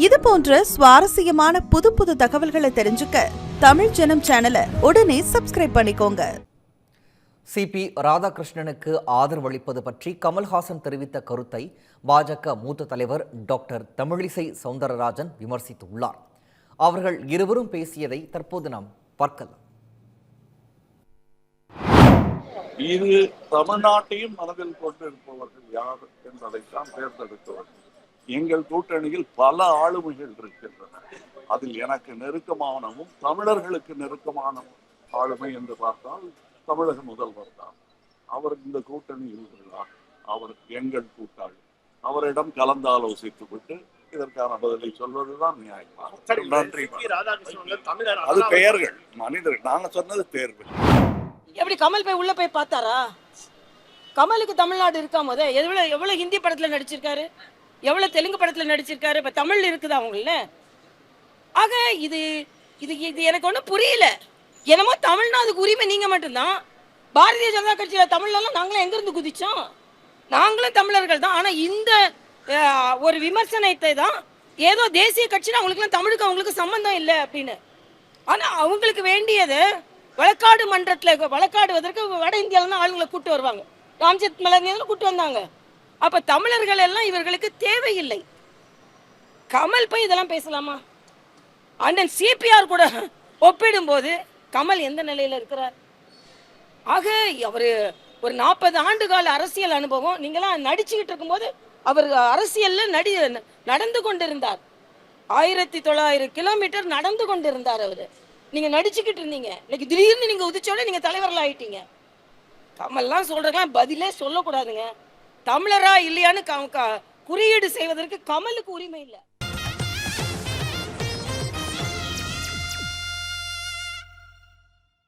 இது போன்ற சுவாரஸ்யமான புது புது தகவல்களை தெரிஞ்சுக்க தமிழ் ஜனம் சேனலை உடனே சப்ஸ்கிரைப் பண்ணிக்கோங்க. சிபி ராதாகிருஷ்ணனுக்கு ஆதரவளிப்பது பற்றி கமல்ஹாசன் தெரிவித்த கருத்தை பாஜக மூத்த தலைவர் டாக்டர் தமிழிசை சவுந்தரராஜன் விமர்சித்துள்ளார். அவர்கள் இருவரும் பேசியதை தற்போது நாம் பார்க்கலாம். இது தமிழ்நாட்டையும் மனதில் கொண்டிருப்பவர்கள் யார் என்பதைத்தான் தேர்ந்தெடுத்தவர்கள். எங்கள் கூட்டணியில் பல ஆளுமைகள் இருக்கின்றன. அதில் எனக்கு நெருக்கமானவும் தமிழர்களுக்கு நெருக்கமான ஆளுமை என்று பார்த்தால் தமிழக முதல்வர் தான். அவர் இந்த கூட்டணியில் உள்ளார். அவர் எங்கள் கூட்டாளி. அவரிடம் கலந்தாலோசித்து விட்டு இதற்கான பதிலை சொல்வதுதான் நியாயமாகும். நன்றி. அது பெயர்கள், மனிதர்கள். நாங்க சொன்னது தேர்வு. எப்படி கமல் போய் உள்ள போய் பார்த்தாரா? கமலுக்கு தமிழ்நாடு இருக்காம எவ்வளவு ஹிந்தி படத்துல நடிச்சிருக்காரு, எவ்வளவு தெலுங்கு படத்துல நடிச்சிருக்காரு. இப்ப தமிழ்ல இருக்குதா அவங்கள? ஆக இது இது இது எனக்கு ஒன்றும் புரியல. என்னமோ தமிழ்நாடுக்கு உரிமை நீங்க மட்டும்தான். பாரதிய ஜனதா கட்சியில தமிழ்லாம் நாங்களும் எங்க இருந்து குதிச்சோம்? நாங்களும் தமிழர்கள் தான். ஆனா இந்த ஒரு விமர்சனத்தை தான் ஏதோ தேசிய கட்சினா அவங்களுக்குலாம் தமிழுக்கு அவங்களுக்கு சம்பந்தம் இல்லை அப்படின்னு. ஆனா அவங்களுக்கு வேண்டியது வழக்காடு மன்றத்தில் வழக்காடுவதற்கு வட இந்தியாவில ஆளுங்களை கூட்டு வருவாங்க. ராம்ஜெத் மலர்னியெல்லாம் கூட்டு வந்தாங்க. அப்ப தமிழர்கள் எல்லாம் இவர்களுக்கு தேவையில்லை. கமல் போய் இதெல்லாம் பேசலாமா? அண்ணன் சிபிஆர் கூட ஒப்பிடும் போது கமல் எந்த நிலையில இருக்கிறார்? ஆக அவரு ஒரு 40 ஆண்டு கால அரசியல் அனுபவம். நீங்களாம் நடிச்சுக்கிட்டு இருக்கும்போது அவர் அரசியல்ல நடந்து கொண்டிருந்தார். 1900 கிலோமீட்டர் நடந்து கொண்டிருந்தார் அவரு. நீங்க நடிச்சுக்கிட்டு இருந்தீங்க. இன்னைக்கு திடீர்னு நீங்க உதிச்சோட நீங்க தலைவர்கள் ஆயிட்டீங்க. கமல்லாம் சொல்றதுலாம் பதிலே சொல்லக்கூடாதுங்க. தமிழரா இல்லையான்னு குறியீடு செய்வதற்கு கமலுக்கு உரிமை இல்லை.